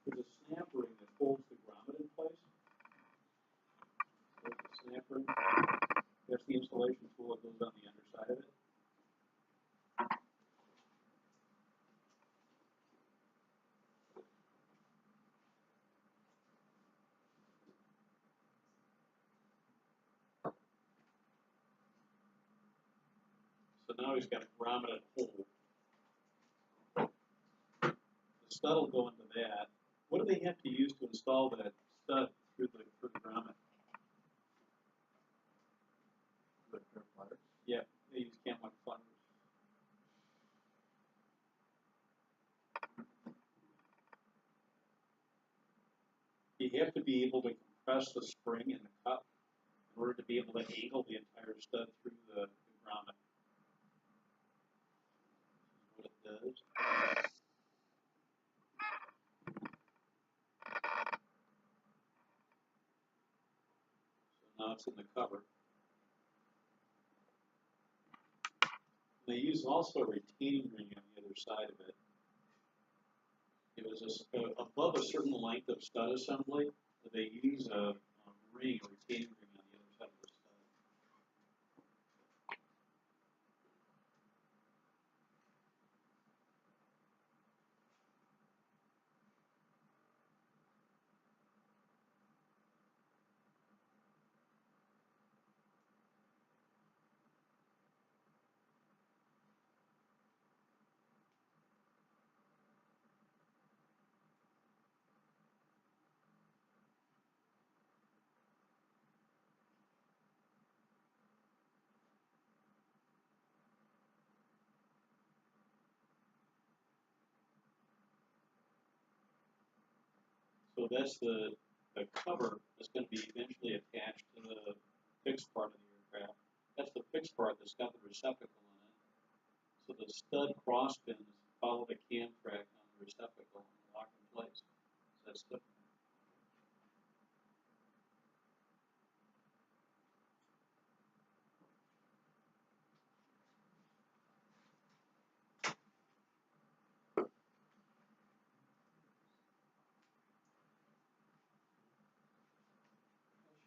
There's a snap ring that holds the grommet in place. There's the snap ring. There's the installation tool that goes on the underside of it. So now he's got a grommeted hole. The stud will go into that. What do they have to use to install that stud through the grommet? Yeah, they use cam-lock pliers. You have to be able to compress the spring in the cup in order to be able to angle the entire stud through the grommet. This is what it does. So now it's in the cover. They use also a retaining ring on the other side of it. It was above a certain length of stud assembly, that they use a ring, a retaining ring on the other side of the stud. So that's the cover that's going to be eventually attached to the fixed part of the aircraft. That's the fixed part that's got the receptacle in it. So the stud cross pins follow the cam track on the receptacle and lock in place. So that's the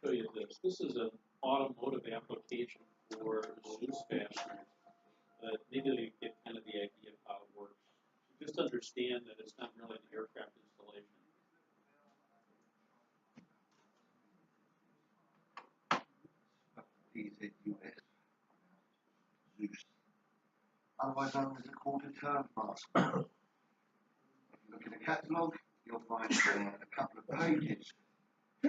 show you this. This is an automotive application for Zeus fasteners. Maybe you get kind of the idea of how it works. Just understand that it's not really an aircraft installation. PZUS, Zeus, otherwise known as a quarter turn fastener. If you look in the catalogue, you'll find a couple of pages. A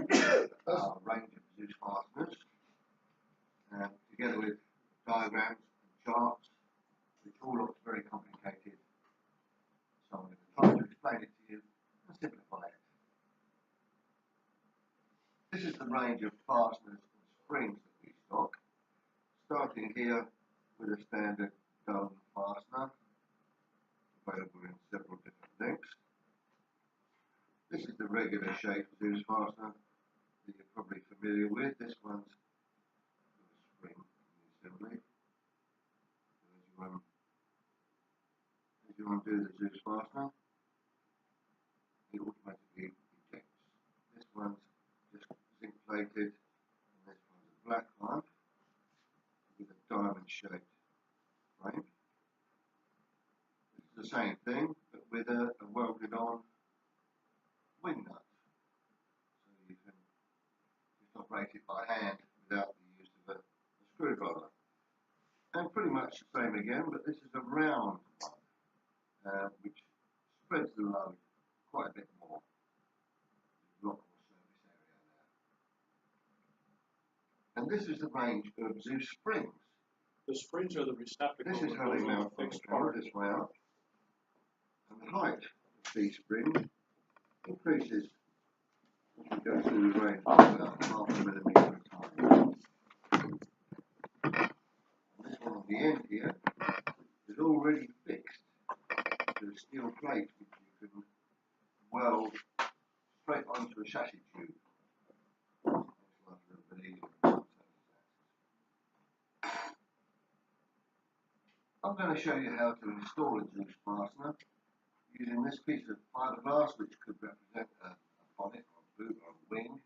range of Zeus fasteners, together with diagrams and charts, which all looks very complicated. So I'm going to try to explain it to you and simplify it. This is the range of fasteners and springs that we stock, starting here with a standard dome fastener, available in several different lengths. This is the regular shape Zeus fastener that you're probably familiar with. This one's a spring in the assembly. As you undo the Zeus fastener, it automatically ejects. This one's just zinc plated, and this one's a black one with a diamond shaped frame. It's the same thing, but with a welded on wing nut. So you can just operate it by hand without the use of a screwdriver. And pretty much the same again, but this is a round one, which spreads the load quite a bit more. There's a lot more surface area there. And this is the range of Zeus springs. The springs are the receptacle. This is how they mount on the car this way up. And the height of these springs increases as you go through the range of about 0.5 millimetre at a time. And this one on the end here is already fixed to a steel plate which you can weld straight onto a chassis tube. I'm going to show you how to install a Zeus fastener using this piece of fiberglass, which could represent a bonnet or a boot or a wing,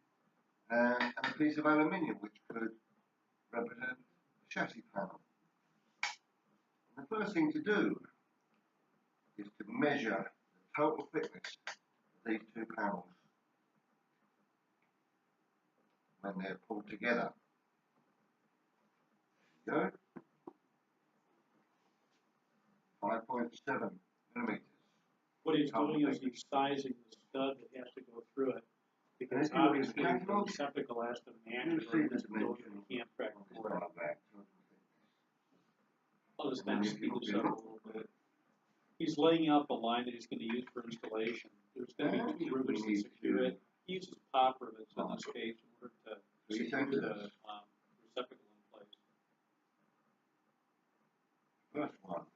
and a piece of aluminium, which could represent the chassis panel. And the first thing to do is to measure the total thickness of these two panels when they're pulled together. There you go. 5.7 millimeters. What he's doing is he's sizing the stud that has to go through it, because And if you look at obviously the the catalog, receptacle has to match you or see the it's going to dimension the camp track on this for it. bar back. I'll just And kind of if you speed look this at up a little bit. He's laying out the line that he's going to use for installation. There's going to be two rivets that secure it. He uses pop rivets in this case in order to secure the receptacle in place. First one.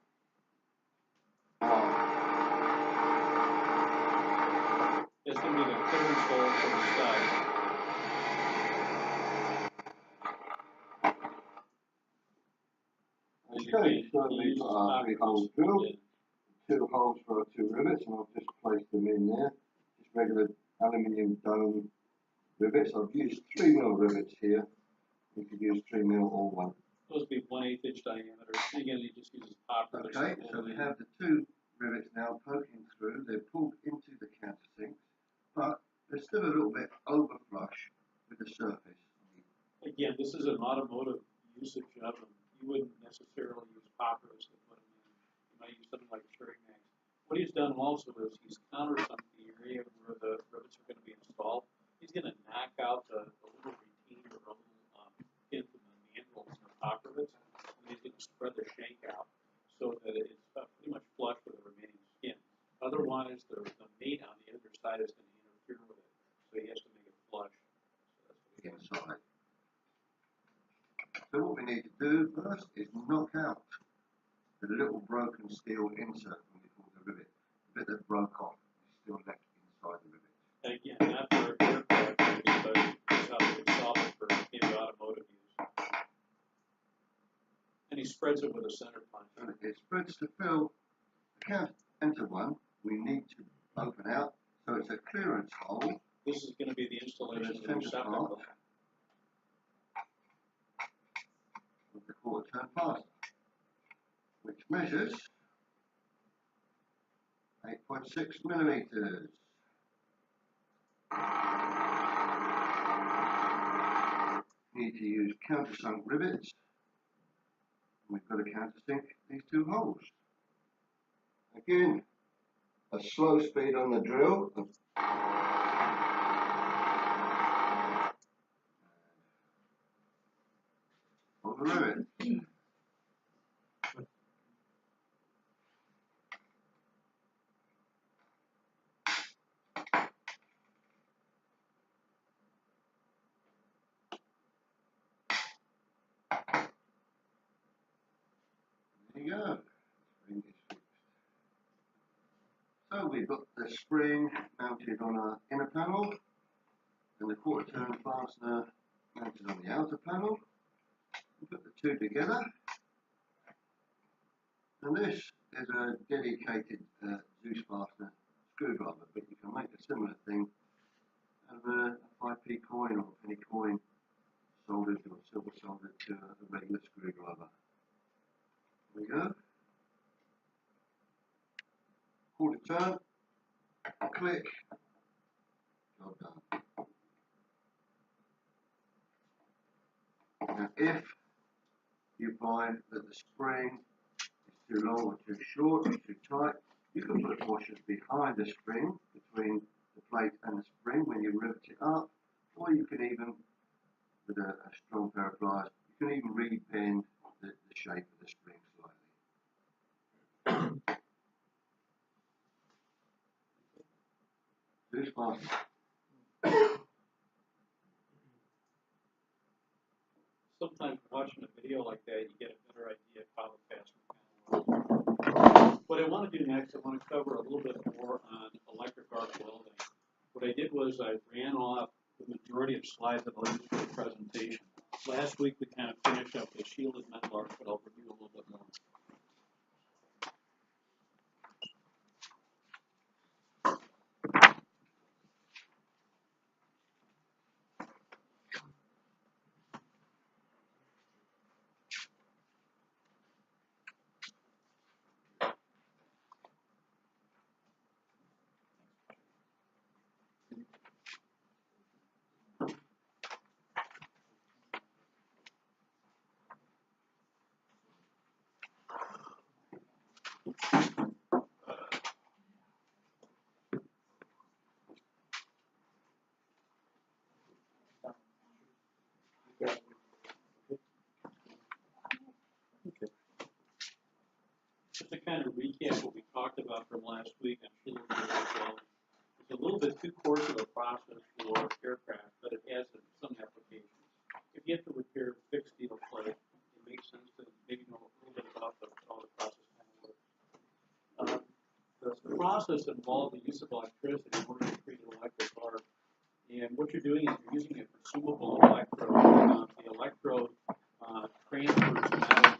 It's going to be the clearance hole for the stud. Okay, so we've got our 3-hole drill, 2 holes for our 2 rivets, and I've just placed them in there. Just regular aluminium dome rivets. I've used 3mm rivets here. You could use 3mm or 1. Supposed to be 1/8 inch diameter. Again, he just uses pop rivets. Okay, so we have the 2 rivets now poking through. They're pulled into the countersinks, but they're still a little bit over flush with the surface. Again, this is an automotive usage of them. You wouldn't necessarily use pop rivets to put them in. You might use something like String Max. What he's done also is he's countersunk the area where the rivets are going to be installed. He's going to knock out the little retainer or little pins in the mandrels and the pop rivets, and he's going to spread the shank out so that it's pretty much flush with the remaining skin. Otherwise, the mate on the other side is going to interfere with it, so he has to make it flush. So that's what Inside. So what we need to do first is knock out the little broken steel insert when we pull the rivet. The bit that broke off is still left inside the rivet. And again, not for aircraft use, but it's how they solve it for maybe automotive use. And he spreads it with a center punch. So it spreads to fill the counter enter one. We need to open out, so it's a clearance hole. This is going to be the installation of the receptacle. With the quarter turn fastener, which measures 8.6 millimeters. Need to use countersunk rivets. We've got to countersink these 2 holes. Again, a slow speed on the drill. On the rivet. There you go. Spring is fixed. So we've got the spring mounted on our inner panel and the quarter turn fastener mounted on the outer panel. We put the 2 together, and this is a dedicated Zeus fastener screwdriver, but you can make a similar thing out of a 5p coin or a penny coin soldered or silver soldered to a regular screwdriver. There we go. Quarter turn, click, job done. Now if you find that the spring is too long or too short or too tight, you can put washers behind the spring, between the plate and the spring when you rivet it up, or you can even, with a strong pair of pliers, you can even re-bend the shape of the spring slightly. This fastener. Sometimes watching a video like that, you get a better idea of how the fastener works. What I want to do next, I want to cover a little bit more on electric arc welding. What I did was I ran off the majority of slides that I'll use for the presentation. Last week we kind of finished up the shielded metal arc, but I'll review a little bit more. kind of recap what we talked about from last week, I'm sure it's a little bit too coarse of a process for aircraft, but it has some applications. If you have to repair fixed steel plate, it makes sense to maybe know a little bit about how the process kind of works. The process involves the use of electricity in order to create an electric arc. And what you're doing is you're using a consumable electrode. The electrode transfers metal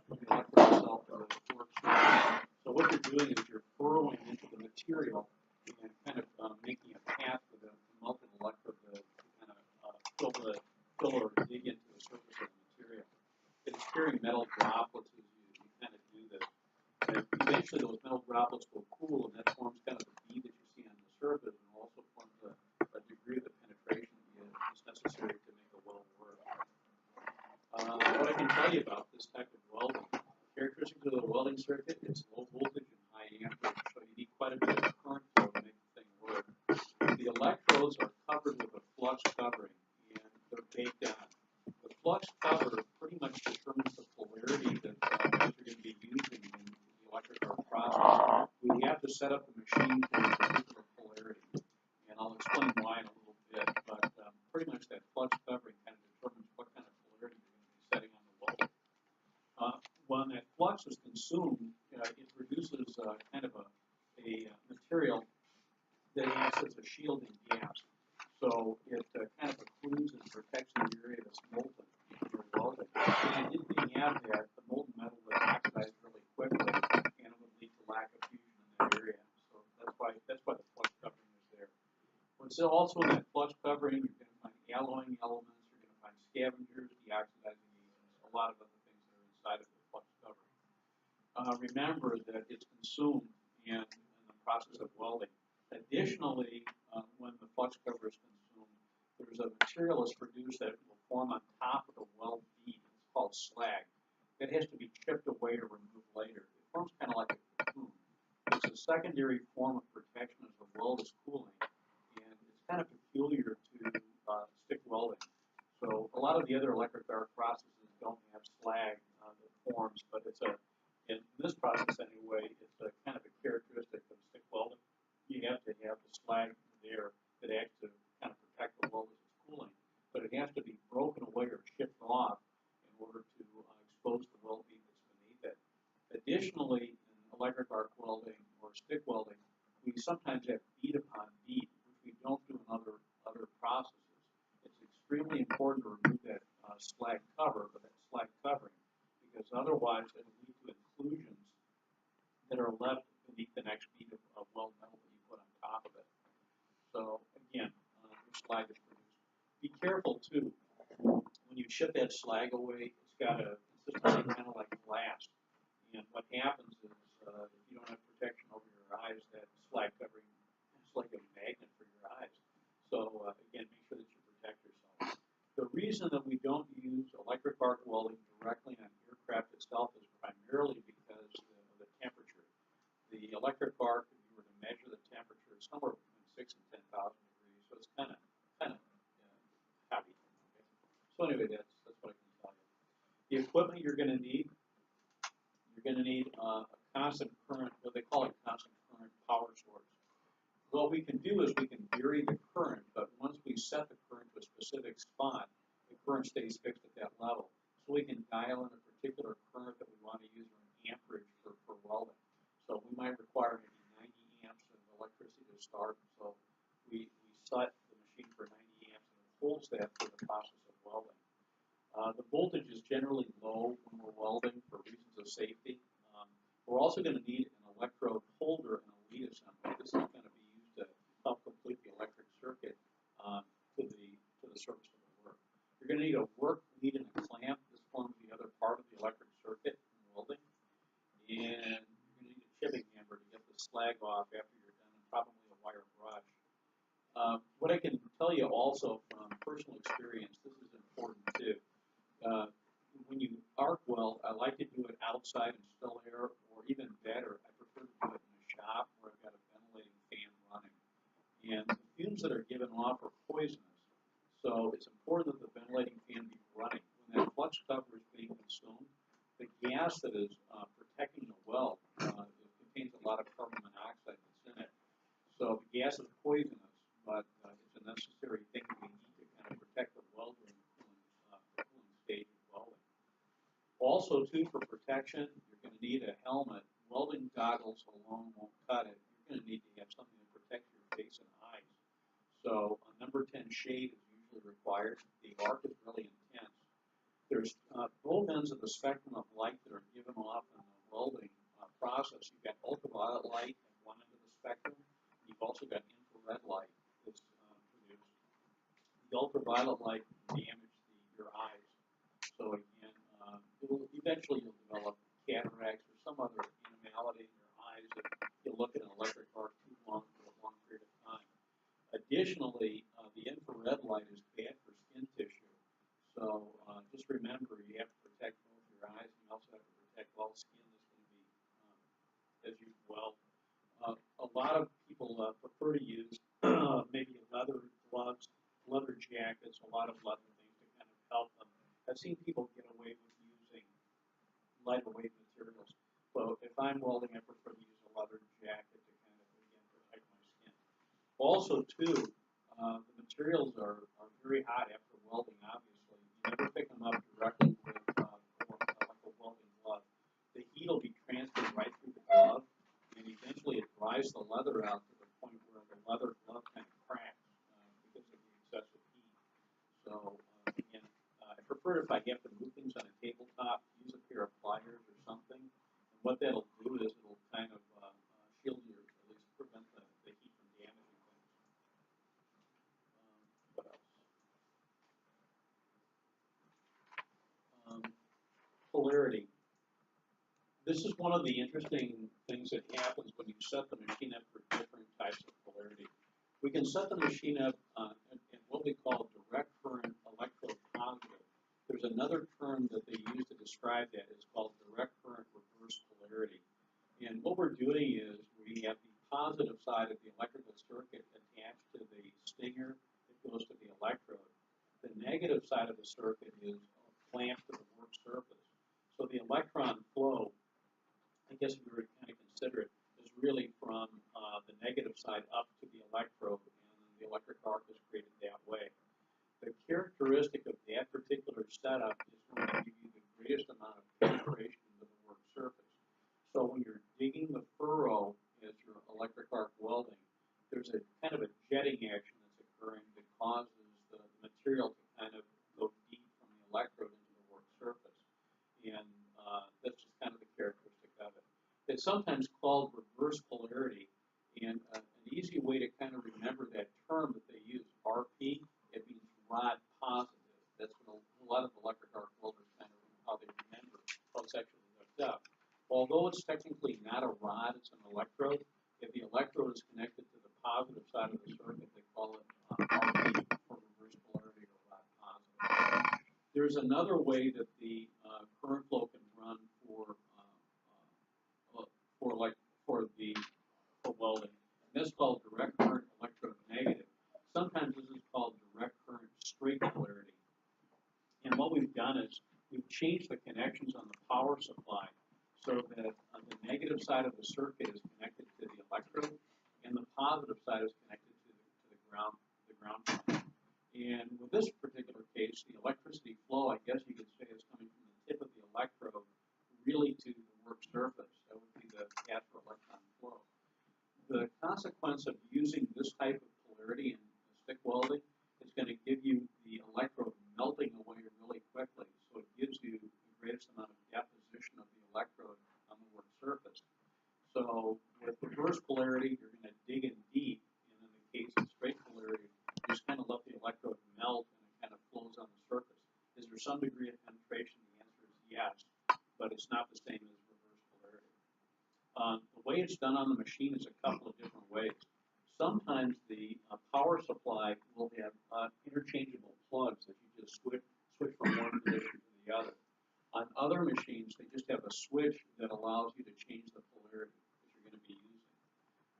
from the electrode itself to the torque source. So what you're doing is you're burrowing into the material and kind of making a path with a melted electrode to kind of fill or dig into the surface of the material. It's carrying metal droplets as you kind of do this. And eventually those metal droplets will cool, and that forms kind of the bead that you see on the surface, and also forms a degree of the penetration that's necessary to make a weld work. What I can tell you about this type of welding, characteristics of the welding circuit, it's low voltage and high amperage, so you need quite a bit of current flow to make the thing work. The electrodes are covered with a flux covering, and they're baked on. The flux cover pretty much determines the polarity that you're going to be using in the electric arc process. We have to set up the machine for a particular polarity, and I'll explain why in a little bit, but pretty much that flux covering kind of determines what kind of polarity you're going to be setting on the weld. When that flux is consumed, it produces kind of a material that acts as a shielding gas. So it kind of occludes and protects the area that's molten if you're welding. If you didn't have that, the molten metal would oxidize really quickly, and it would lead to lack of fusion in that area. So that's why the flux covering is there. What's also in that flux covering, you're going to find alloying elements, you're going to find scavengers, deoxidizing agents, a lot of other things that are inside of the flux covering. Remember that it's consumed in the process of welding. Additionally, when the flux cover is consumed, there's a material that's produced that will form on top of the weld bead. It's called slag. That has to be chipped away or removed later. It forms kind of like a cocoon. It's a secondary form of protection as the weld is cooling, and it's kind of peculiar to stick welding. So a lot of the other electric arc processes don't have slag that forms, but in this process anyway, it's a kind of a characteristic of stick welding. You have to have the slag there that acts to kind of protect the weld as it's cooling, but it has to be broken away or chipped off in order to expose the weld bead that's beneath it. Additionally, in electric arc welding or stick welding, we sometimes have bead upon bead, which we don't do in other processes. It's extremely important to remove that slag cover, but that slag covering, because otherwise it will lead to inclusions that are left beneath the next bead of weld metal that you put on top of it. So again, which slag is produced. Be careful too, when you chip that slag away, it's got a consistency kind of like glass. And what happens is, if you don't have protection over your eyes, that slag covering is like a magnet for your eyes. So again, make sure that you protect yourself. The reason that we don't use electric arc welding directly on aircraft itself is primarily because of the temperature. The electric arc, if you were to measure the temperature, is somewhere between 6,000 and 10,000 degrees, so it's kind of heavy. Okay? So anyway, that's what I can tell you. The equipment you're going to need a constant current, what they call a constant current power source. What we can do is we can vary the current, but once we set the current to a specific spot, the current stays fixed at that level. So we can dial in a particular current that we want to use or an amperage for welding. So we might require maybe 90 amps of electricity to start. So we set the machine for 90 amps and it holds that for the process of welding. The voltage is generally low when we're welding for reasons of safety. We're also going to need an electrode holder and a lead assembly. This is going to be used to help complete the electric circuit to the surface of the work. You're going to need a work lead and a clamp. This forms the other part of the electric circuit in welding. And you're going to need a chipping hammer to get the slag off after you're done, and probably a wire brush. What I can tell you also from personal experience, this is important too. When you arc weld, I like to do it outside in still air, or even better, I prefer to do it in a shop where I've got a ventilating fan running. And the fumes that are given off are poisonous, so it's important that the ventilating fan be running. When that flux cover is being consumed, the gas that is protecting the weld So the gas is poisonous, but it's a necessary thing we need to kind of protect the welder in the cooling stage of welding. Also, too, for protection, you're going to need a helmet. Welding goggles alone won't cut it. You're going to need to have something to protect your face and eyes. So a number 10 shade is usually required. The arc is really intense. There's both ends of the spectrum of light that are given off in the welding process. You've got ultraviolet light at one end of the spectrum. You've also got infrared light that's produced. The ultraviolet light can damage your eyes. So again, eventually you'll develop cataracts or some other abnormality in your eyes if you look at an electric arc too long for a long period of time. Additionally, the infrared light is bad for skin tissue. So just remember, you have to protect both your eyes, and you also have to protect all skin that's going to be as you weld. A lot of people prefer to use maybe leather gloves, leather jackets, a lot of leather things to kind of help them. I've seen people get away with using lighter weight materials. So if I'm welding, I prefer to use a leather jacket to kind of, again, protect my skin. Also, too, the materials are very hot after welding, obviously. You never pick them up directly with like a welding glove. The heat will be transferred right through the glove, and eventually it dries the leather out to the point where the leather glove kind of cracks because of the excessive heat. So, again, I prefer if I have to move things on a tabletop, use a pair of pliers or something. And what that'll do is it'll kind of shield you, or at least prevent the heat from damaging things. What else? Polarity. This is one of the interesting things that happens when you set the machine up for different types of polarity. We can set the machine up in what we call direct current electrode positive. There's another term that they use to describe that. It's called direct current reverse polarity. And what we're doing is we have the positive side of the electrical circuit attached to the stinger that goes to the electrode. The negative side of the circuit is clamped to the work surface. So the electron flow, I guess if you were to kind of consider it, is really from the negative side up to the electrode, and the electric arc is created that way. The characteristic of that particular setup is going to give you the greatest amount of penetration into the work surface. So when you're digging the furrow as your electric arc welding, there's a kind of a jetting action that's occurring that causes the material to kind of go deep from the electrode into the work surface. And that's just kind of the characteristic of it. It's sometimes called reverse polarity, and an easy way to kind of remember that term that they use, RP, it means rod positive. That's what a lot of electric arc welders kind of how they remember how it's actually hooked up. Although it's technically not a rod, it's an electrode. If the electrode is connected to the positive side of the circuit, they call it RP, or reverse polarity, or rod positive. There's another way that the current flow can run for welding, and that's called direct current electrode negative. Sometimes this is called direct current straight polarity. And what we've done is we've changed the connections on the power supply so that the negative side of the circuit is connected to the electrode, and the positive side is connected to the ground point. And with this particular case, the electricity flow, I guess you could say, is coming from the tip of the electrode really to the work surface. That would be the path for electron flow. The consequence of using this type of polarity in stick welding is going to give you the electrode melting away really quickly. So it gives you the greatest amount of deposition of the electrode on the work surface. So with reverse polarity, you're going to dig in deep, and in the case of straight polarity, you just kind of let the electrode melt and it kind of flows on the surface. Is there some degree of penetration? The answer is yes, but it's not the same as reverse polarity. The way it's done on the machine is a couple of different ways. Sometimes the power supply will have interchangeable plugs that you just switch from one position to the other. On other machines, they just have a switch that allows you to change the polarity that you're going to be using.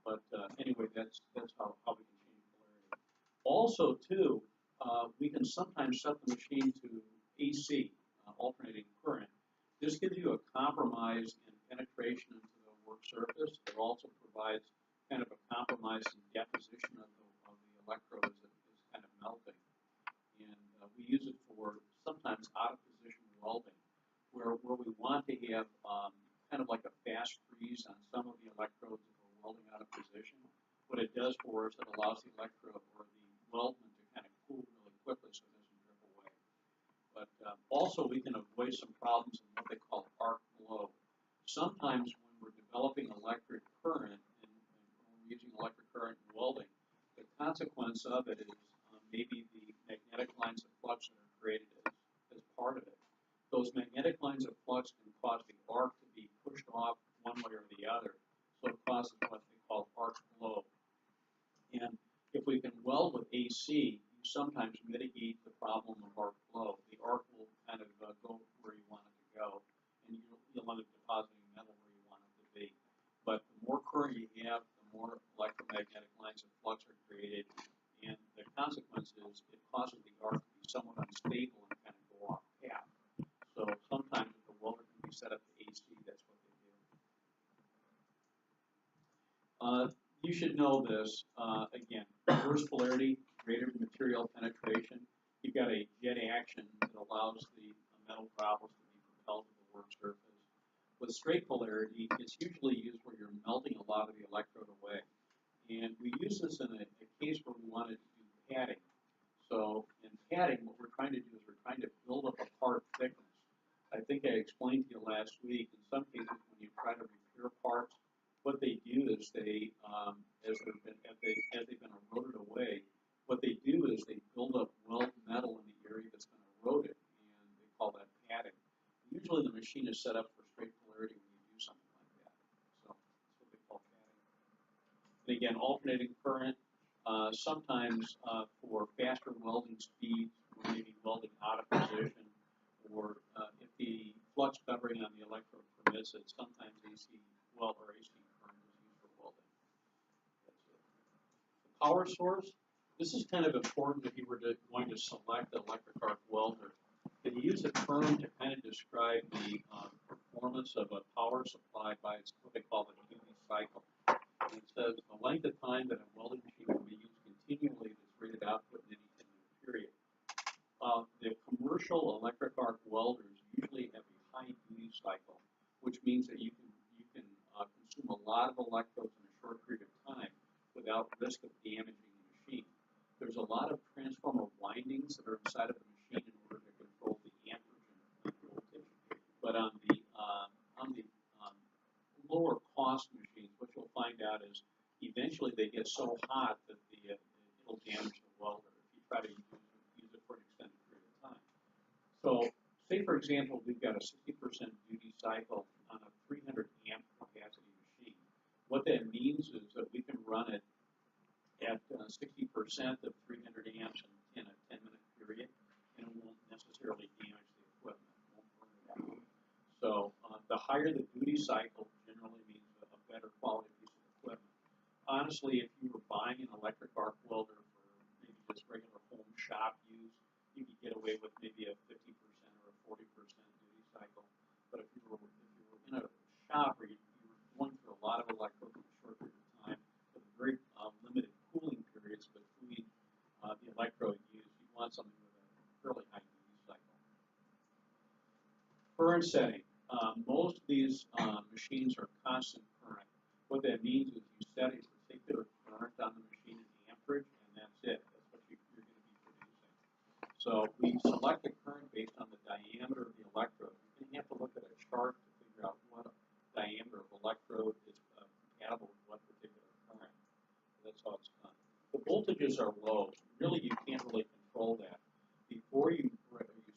But anyway, that's how we can change polarity. Also, too, we can sometimes set the machine to AC, alternating current. This gives you a compromise in penetration into the work surface. It also provides kind of a compromise in deposition of the electrode as it is kind of melting. And we use it for sometimes out-of-position welding, where we want to have kind of like a fast freeze on some of the electrodes that we're welding out of position. What it does for us, it allows the electrode or the weldment to kind of cool really quickly so it doesn't drip away. But also we can avoid some problems in what they call arc flow. Sometimes when we're developing electric current and we're using electric current in welding, the consequence of it is maybe the magnetic lines of flux that are created as part of it. Those magnetic lines of flux can cause the arc to be pushed off one way or the other, so it causes what they call arc flow. And if we can weld with AC, you sometimes mitigate the problem of arc flow. The arc will kind of go where you want it to go, and you'll end up depositing metal where you want it to be. But the more current you have, the more electromagnetic lines of flux are created, and the consequence is it causes the arc to be somewhat unstable and kind of go off path. So sometimes if the welder can be set up to AC, that's what they do. You should know this. Again, reverse polarity, greater material penetration. You've got a jet action that allows the metal droplets to be propelled to the work surface. With straight polarity, it's usually used where you're melting a lot of the electrode away. And we use this in a case where we wanted to do padding. So in padding, what we're trying to do is we're trying to build up a part thickness. I think I explained to you last week, in some cases when you try to repair parts, what they do is they, as they've been eroded away, what they do is they build up weld metal in the area that's been eroded, and they call that padding. Usually the machine is set up for straight polarity when you do something like that. So that's what they call padding. And again, alternating current, sometimes for faster welding speeds, or maybe welding out of position, or if the flux covering on the electrode permits it, sometimes AC current is used for welding. That's it. The power source, this is kind of important if you were going to select the electric arc welder. They use a term to kind of describe the performance of a power supply by what they call the duty cycle. And it says the length of time that a welding machine will be used continually at its rated output in any given period. The commercial electric arc welders usually have a high duty cycle, which means that you can consume a lot of electrodes in a short period of time without risk of damaging the machine. There's a lot of transformer windings that are inside of the machine in order to control the amperage and voltage. But on the lower cost machines, what you'll find out is eventually they get so hot that it'll damage the welder if you try to use it for an extended period of time. So, say for example, we've got a 60% duty cycle on a 300 amp capacity machine. What that means is that we can run it at 60% of 300 amps in a 10-minute period, and it won't necessarily damage the equipment. It won't burn it out. So the higher the duty cycle generally means a better quality piece of equipment. Honestly, if you were buying an electric arc welder for maybe just regular home shop use, you could get away with maybe a 50% or a 40% duty cycle. But if you were in a shop where you were going through a lot of electrodes in a short period of time with very limited cooling periods between the electrode use, you want something with a fairly high duty cycle. Current setting. Most of these machines are constant current. What that means is you set a particular current on the machine in the amperage, and that's it. That's what you're going to be producing. So we select the current based on the diameter of the electrode. You're going to have to look at a chart to figure out what diameter of electrode is compatible with what particular current. That's how it's done. The voltages are low. Really, you can't really control that. Before you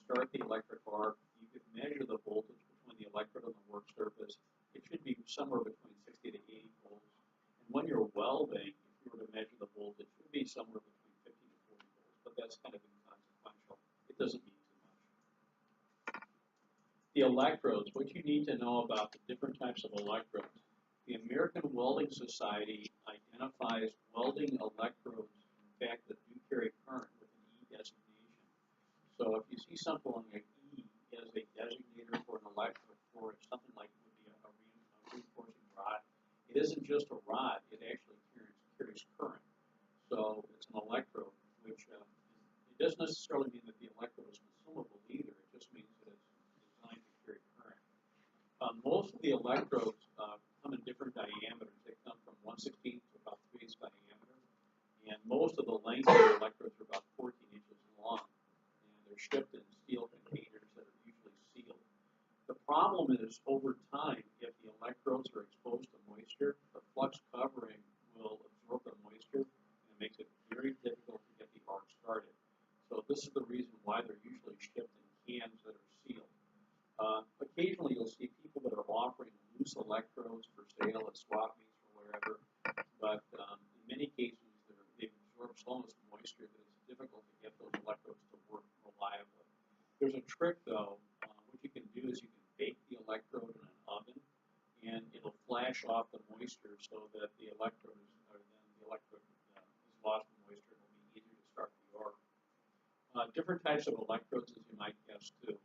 start the electric arc, you could measure the voltage between the electrode and the work surface. It should be somewhere between 60 to 80 volts. And when you're welding, if you were to measure the voltage, it would be somewhere between 50 to 40 volts. But that's kind of inconsequential. It doesn't mean too much. The electrodes, what you need to know about the different types of electrodes. The American Welding Society identifies welding electrodes, in fact, that do carry current with an E designation. So if you see something like E as a designator for an electrode, for something like would be a reinforcing rod, it isn't just a rod, it actually doesn't necessarily mean that the electrode is consumable either. It just means that it's designed to carry current. Most of the electrodes come in different diameters. They come from 1/16 to about 3/8 diameter. And most of the length of the electrodes are about 14 inches long. And they're shipped in steel containers that are usually sealed. The problem is, over time, if the electrodes are exposed to moisture, the flux covering will absorb the moisture, and it makes it very difficult to get the arc started. So this is the reason why they're usually shipped in cans that are sealed. Occasionally, you'll see people that are offering loose electrodes for sale at swap meets or wherever, but in many cases, they've absorbed so much moisture that it's difficult to get those electrodes to work reliably. There's a trick, though. What you can do is you can bake the electrode in an oven, and it'll flash off the moisture so that the electrode is lost in moisture. It'll be easier to start the arc. Different types of electrodes, as you might guess, too.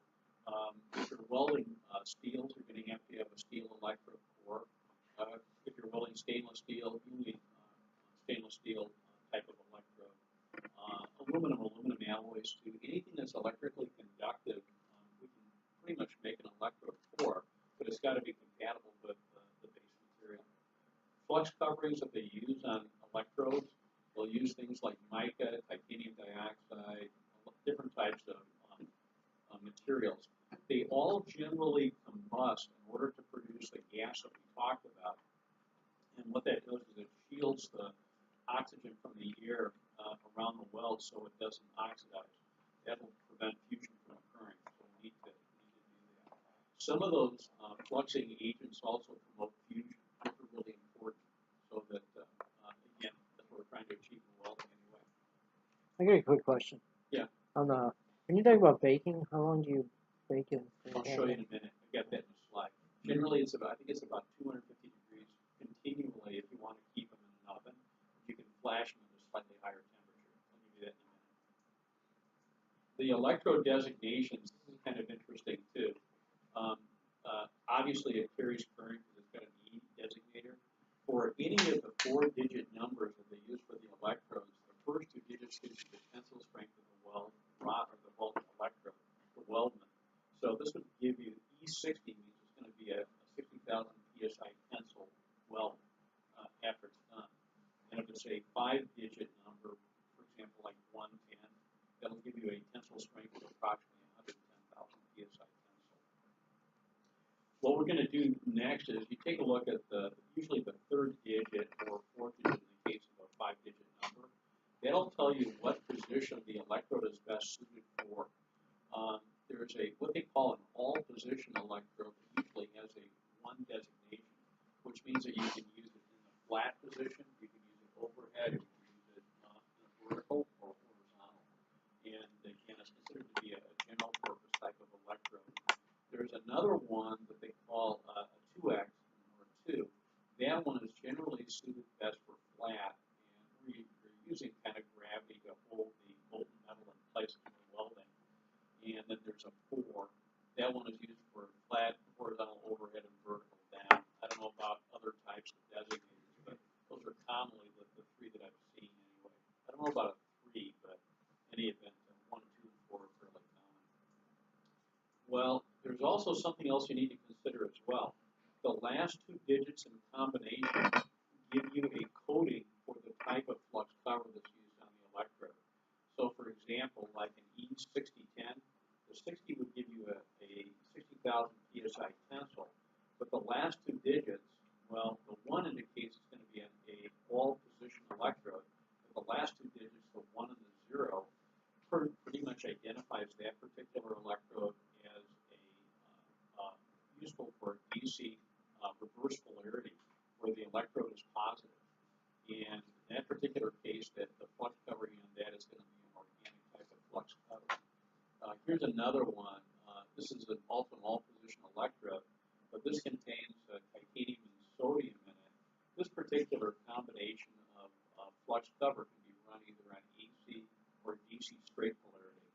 If you're welding steels, you're going to have a steel electrode core. If you're welding stainless steel, you need stainless steel type of electrode. Aluminum alloys too. Anything that's electrically conductive, we can pretty much make an electrode for, but it's got to be compatible with the base material. Flux coverings that they use on electrodes, they'll use things like mica, titanium dioxide, different types of materials. They all generally combust in order to produce the gas that we talked about. And what that does is it shields the oxygen from the air around the weld so it doesn't oxidize. That will prevent fusion from occurring, so we need to do that. Some of those fluxing agents also promote fusion, which are really important, so that, again, that's what we're trying to achieve in welding anyway. I got a quick question. Yeah. When you talk about baking, how long do you bake it? I'll show you in a minute. I got that in the slide. Generally, I think it's about 250 degrees continually if you want to keep them in an oven. You can flash them at a slightly higher temperature. I'll give you that in a minute. The electrode designations, this is kind of interesting too. Obviously, it carries current because it's got an E designator. For any of the 4-digit numbers that they use for the electrodes, the first 2 digits gives you the tensile strength of the weld rod or the weld electrode, the weldment. So this would give you E60 means it's going to be a 60,000 psi tensile weld after it's done. And if it's a 5-digit number, for example, like 110, that'll give you a tensile strength of approximately 110,000 psi tensile. What we're going to do next is you take a look at usually the 3rd digit or 4th digit in the case of a 5-digit number. That'll tell you what position the electrode is best suited for. There's what they call an all-position electrode that usually has a 1 designation, which means that you can use it in the flat position, you can use it overhead, you can use it in a vertical or horizontal. And again, it's considered to be a general purpose type of electrode. There's another one that they call a 2X or 2. That one is generally suited best for flat, and you're using kind of gravity to hold the molten metal in place when you're welding. And then there's a 4. That one is used for flat, horizontal, overhead, and vertical down. I don't know about other types of designators, but those are commonly the 3 that I've seen anyway. I don't know about a 3, but in any event, 1, 2, and 4 are fairly common. Well, there's also something else you need to consider as well. The last 2 digits in combination give you a coding for the type of flux cover that's used on the electrode. So, for example, like an E6010, the 60 would give you a 60,000 psi tensile, but the last 2 digits, well, the 1 indicates it's going to be a all-position electrode, but the last 2 digits, the 1 and the 0, pretty much identifies that particular electrode as useful for DC reverse polarity, where the electrode is positive. And in that particular case, the flux covering on that is going to be an organic type of flux cover. Here's another one. This is also an all-position electrode, but this contains titanium and sodium in it. This particular combination of flux cover can be run either on AC or DC straight polarity.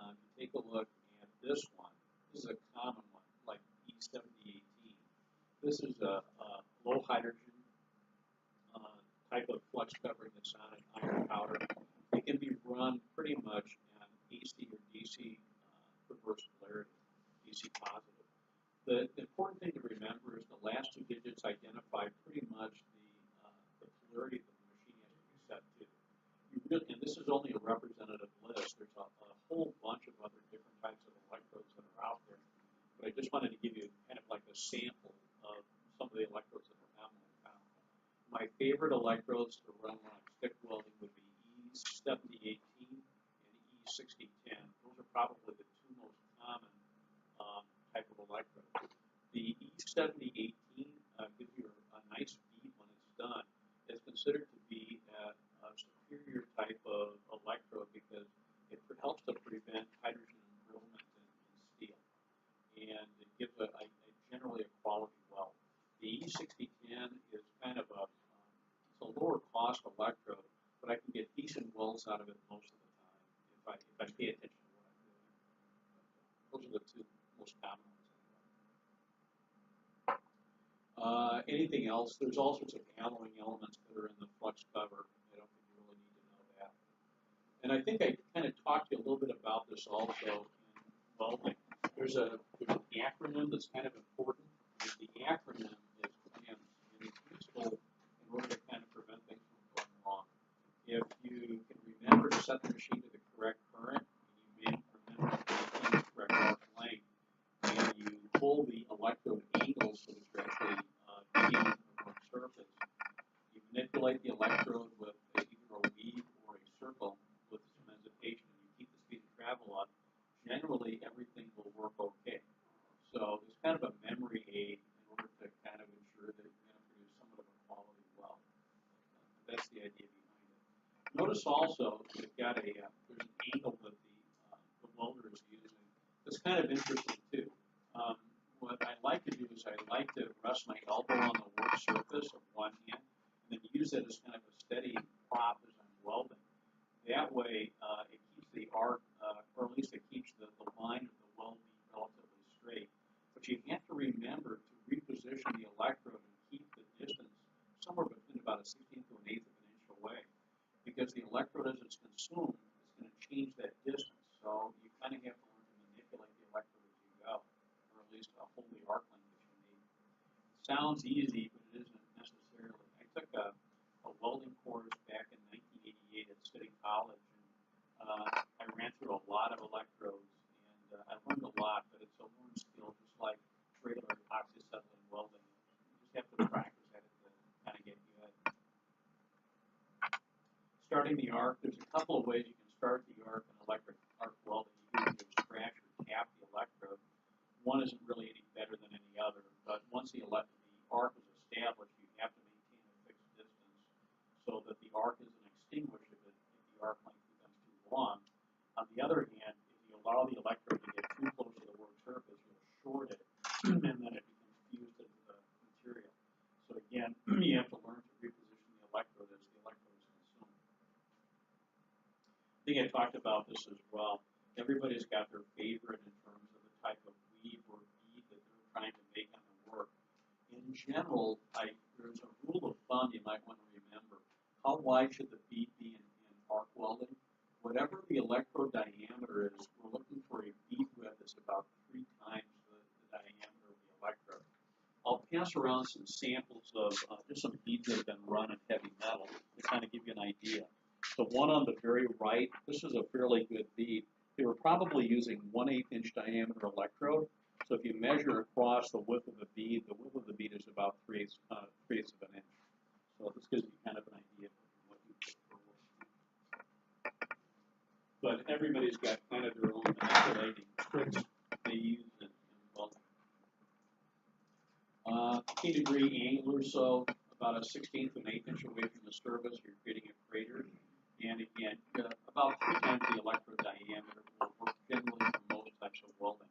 If you take a look at this one, this is a common one, like E7018. This is a low hydrogen type of flux covering that's on an iron powder. They can be run pretty much on AC or DC reverse polarity, DC positive. The important thing to remember is the last two digits identify pretty much the polarity that the machine has to be set to. And this is only a representative list. There's a whole bunch of other different types of electrodes that are out there. But I just wanted to give you kind of like a sample of some of the electrodes that are commonly found. My favorite electrodes to run when I'm stick welding would be E7018 and E6010. Those are probably the two most common type of electrodes. The E7018 gives you a nice bead when it's done. It's considered to be a superior type of electrode because it helps to prevent hydrogen embrittlement in steel, and it gives generally a quality weld. The E6010 is kind of it's a lower cost electrode, but I can get decent welds out of it most of the time if I pay attention to what I'm doing. Those are the two most common ones. Anything else? There's all sorts of alloying elements that are in the flux cover. I don't think you really need to know that. And I think I kind of talked to you a little bit about this also in welding. There's an acronym that's kind of important. And the acronym is CLAMS, and it's useful in order to kind of prevent things from going wrong. If you can remember to set the machine to the correct current, and you may remember to maintain the correct arc length, and you pull the electrode angle so that you're actually getting the work surface. You manipulate the electrode with either a weave or a circle with some hesitation, and you keep the speed of travel up. Generally, everything will work okay. So it's kind of a memory aid in order to kind of ensure that you're going to produce somewhat of a quality weld. That's the idea behind it. Notice also we've got there's an angle that the welder is using. That's kind of interesting too. What I like to do is I like to rest my elbow on the work surface of one hand and then use it as kind of a steady prop as I'm welding. That way it keeps the arc, or at least it keeps the line of the weld bead relatively straight. But you have to remember to reposition the electrode and keep the distance somewhere between about a 16th to an 1/8 of an inch away. Because the electrode, as it's consumed, is going to change that distance. So you kind of have to learn to manipulate the electrode as you go, or at least hold the arc length that you need. It sounds easy, but it isn't necessarily. I took a welding course back in 1988 at City College, and I ran through a lot of electrodes, and I learned a lot, but it's a learned skill, just like regular oxyacetylene welding. You just have to practice at it to kind of get good. Starting the arc, there's a couple of ways you can start the arc in electric arc welding. You can either scratch or tap the electrode. One isn't really any better than any other, but once the arc is established, you have to maintain a fixed distance so that the arc isn't extinguished if the arc length becomes too long. On the other hand, if you allow the electrode to get too close to the work surface, you'll short it, and then it becomes fused into the material. So again, you have to learn to reposition the electrode as the electrode is consumed. I think I talked about this as well. Everybody's got their favorite in terms of the type of weave or bead that they're trying to make on the work. In general, there's a rule of thumb you might want to remember. How wide should the bead be in arc welding? Whatever the electrode diameter is, we're looking for a bead width that's about 3 times the diameter of the electrode. I'll pass around some samples of just some beads that have been run in heavy metal to kind of give you an idea. The one on the very right, this is a fairly good bead. They were probably using 1/8 inch diameter electrode. So if you measure across the width of the bead is about 3/8 of an inch. So this gives you kind of an idea of what you put for work. But everybody's got kind of their own manipulating tricks they use in welding. 15-degree angular, so about a 16th to an 1/8 inch away from the surface, you're creating a crater. And again, about 3 times the electrode diameter will work generally for most types of welding.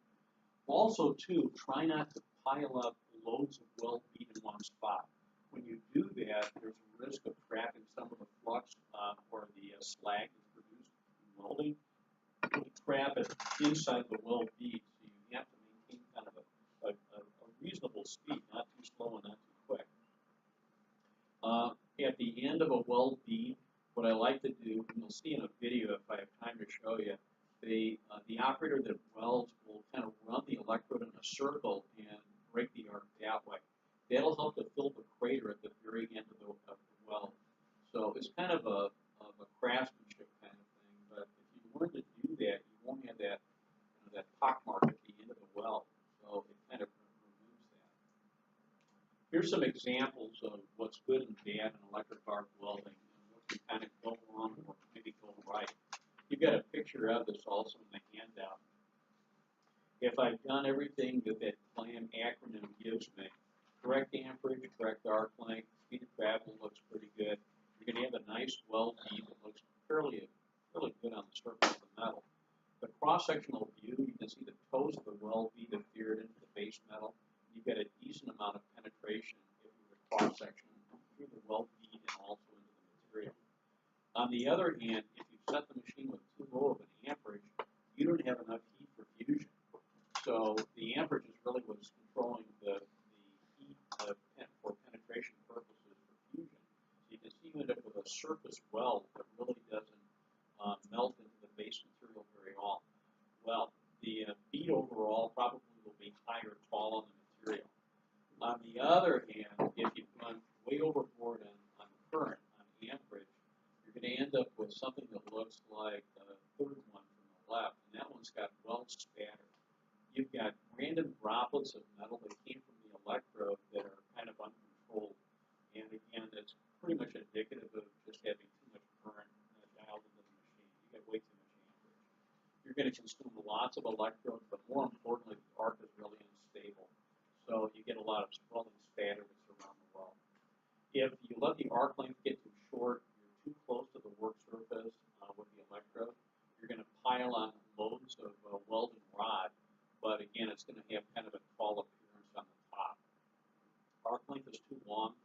Also, too, try not to pile up loads of weld bead in one spot. When you do that, there's a risk of trapping some of the flux or the slag that's produced in welding. You'll trap it inside the weld bead, so you have to maintain kind of a reasonable speed, not too slow and not too quick. At the end of a weld bead, what I like to do, and you'll see in a video if I have time to show you, the operator that welds will kind of run the electrode in a circle and break the arc that way. That'll help to fill the crater at the very end of the weld. So it's kind of a craftsmanship kind of thing, but if you learn to do that, you won't have that that pock mark at the end of the weld. So it kind of removes that. Here's some examples of what's good and bad in electric arc welding and what can kind of go wrong or maybe go right. You've got a picture of this also in the handout. If I've done everything that that CLAM acronym gives me, correct amperage, correct arc length, speed of travel looks pretty good, you're going to have a nice weld bead that looks fairly good on the surface of the metal. The cross-sectional view, you can see the toes of the weld bead have veered into the base metal. You've got a decent amount of penetration if you were cross-section through the weld bead and also into the material. On the other hand, if you set the machine with too low of an amperage, you don't have enough heat for fusion. So the amperage is really what's controlling the heat for penetration purposes for fusion. So you can see you end up with a surface weld that really doesn't melt into the base material very well. The bead overall probably will be high or tall on the material. On the other hand, if you've gone way overboard on current, on amperage, you're going to end up with something that looks like the third one from the left, and that one's got weld spatter. You've got random droplets of metal that came from the electrode that are kind of uncontrolled. And again, that's pretty much indicative of just having too much current dialed into the machine. You got way too much amperage. You're going to consume lots of electrodes, but more importantly, the arc is really unstable. So you get a lot of swelling spatter that's around the weld. If you let the arc length get too short, you're too close to the work surface with the electrode, you're going to pile on loads of welding rod. But again, it's going to have kind of a tall appearance on the top. Arc length is too long.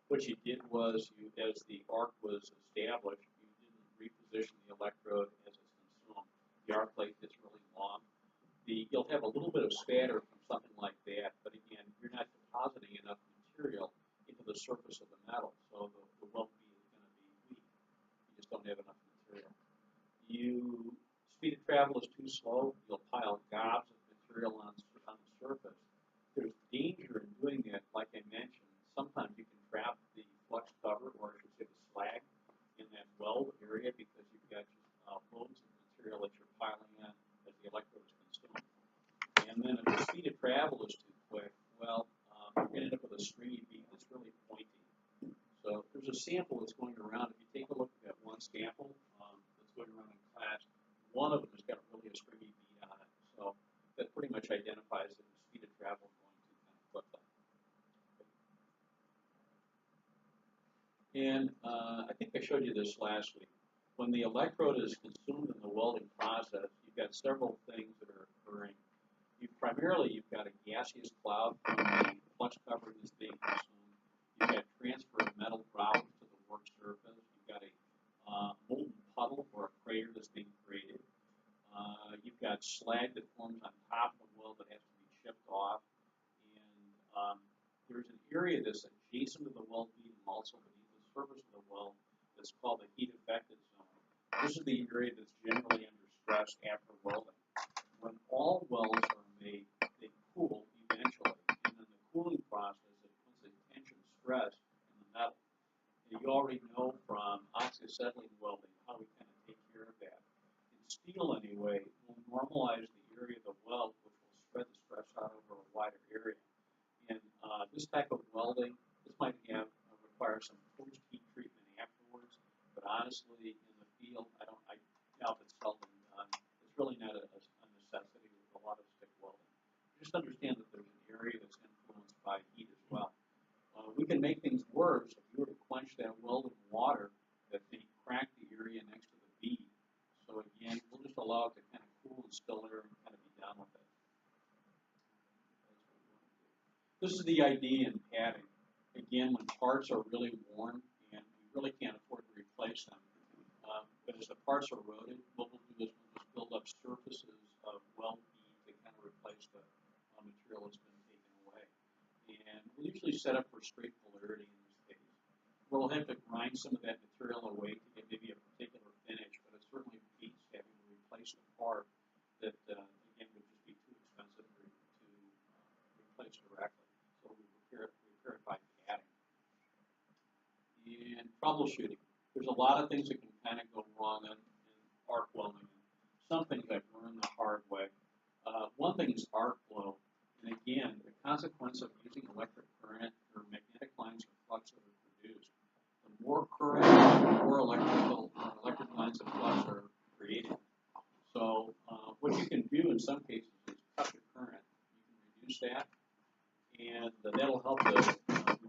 What you did was, as the arc was established, you didn't reposition the electrode as it's consumed. The arc length gets really long. You'll have a little bit of spatter from something like that, but again, you're not depositing enough material into the surface of the metal, so the weld bead is going to be weak. You just don't have enough material. Speed of travel is too slow. You'll pile gobs of material on the surface. There's danger in doing that, like I mentioned. Sometimes you can trap the flux cover, or I should say the slag, in that weld area because you've got loads of material that you're piling on as the electrode is consumed. And then if the speed of travel is too quick, well, you're going to end up with a stringy bead that's really pointy. So there's a sample that's going around. If you take a look at that one sample that's going around in class, one of them has got really a stringy bead on it. So that pretty much identifies that the speed of travel is going too kind of quickly. And I think I showed you this last week. When the electrode is consumed in the welding process, you've got several things that are occurring. You've got a gaseous cloud from the flux cover that's being consumed. You've got transfer of metal droplets to the work surface. You've got a molten puddle or a crater that's being created. You've got slag that forms on top of the weld that has to be chipped off. And there's an area that's adjacent to the weld bead and also beneath the surface of the weld that's called the heat affected zone. This is the area that's generally under stress after welding. When all welds are made, they cool eventually. And in the cooling process, it puts a tension stress in the metal. And you already know from oxyacetylene welding how we kind of take care of that. In steel, anyway, we'll normalize the area of the weld, which will spread the stress out over a wider area. And this type of welding, this might require some post-heat treatment afterwards, but honestly, in the field, I doubt it's seldom done. It's really not a necessity with a lot of stick welding. Just understand that there's an area that's influenced by heat as well. We can make things worse if you were to quench that weld in water, that may crack the area next to the bead. So again, we'll just allow it to kind of cool and still air and kind of be done with it. This is the idea in padding. Again, when parts are really worn and we really can't afford to replace them, but as the parts are eroded, what we'll do is we'll just build up surfaces of weld bead to kind of replace the material that's been taken away. And we'll usually set up for straight polarity in this case. We'll have to grind some of that material away to get maybe a troubleshooting. There's a lot of things that can kind of go wrong in arc welding. Some things I've learned the hard way. One thing is arc flow. And again, the consequence of using electric current or magnetic lines or flux that are produced, the more current, the more electric lines of flux are created. So what you can do in some cases is cut the current. You can reduce that, and that'll help to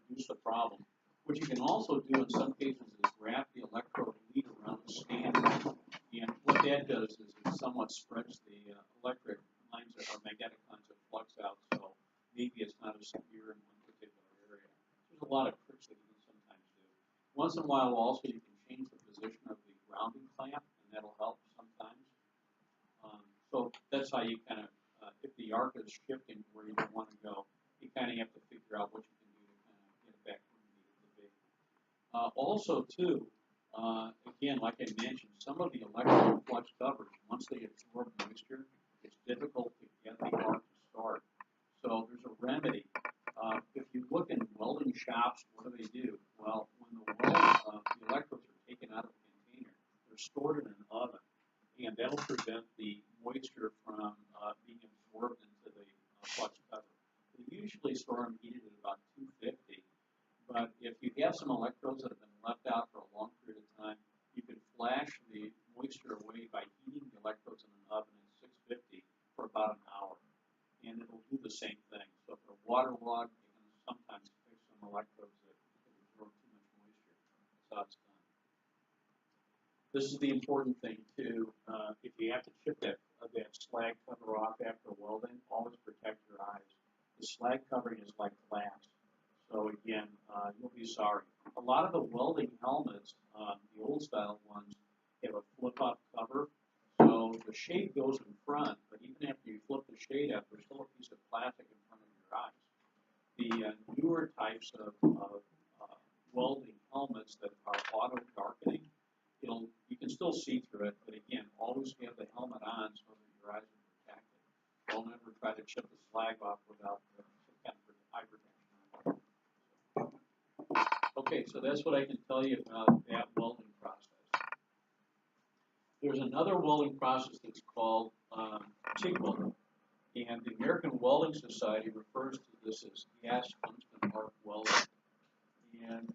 reduce the problem. What you can also do in some cases is wrap the electrode lead around the stand, and what that does is it somewhat spreads the electric lines or magnetic lines of flux out, so maybe it's not as severe in one particular area. There's a lot of tricks that you can sometimes do. Once in a while, also you can change the position of the grounding clamp, and that'll help sometimes. So that's how you kind of, if the arc is shifting where you don't want to go, you kind of have to figure out what you can do to kind of get it back where you need it to be. Also, too, again, like I mentioned, some of the electrical flux covers, once they absorb moisture, it's difficult to get the arc to start. So there's a remedy. If you look in welding shops, what do? Well, when the electrodes are taken out of the container, they're stored in an oven, and that'll prevent the moisture from being absorbed into the flux cover. They usually store them heated at about 250, but if you have some electrodes that have been left out for a long period of time, you can flash the moisture away by heating the electrodes in an oven at 650 for about an hour, and it'll do the same thing. So if they're waterlogged, you can sometimes fix some electrodes that absorb too much moisture. That's how it's done. This is the important thing too. If you have to chip that slag cover off after welding, always protect your eyes. The slag covering is like glass, so again, you'll be sorry. A lot of the welding helmets, the old style ones, have a flip-up cover, so the shade goes in front, but even after you flip the shade up, there's still a piece of plastic in front of your eyes. The newer types of welding helmets that are auto darkening, you can still see through it, but again, always have the helmet on so that your eyes are protected. Don't ever try to chip the slag off without some kind of eye protection. Okay, so that's what I can tell you about that welding process. There's another welding process that's called TIG welding, and the American Welding Society refers to this as gas tungsten arc welding. And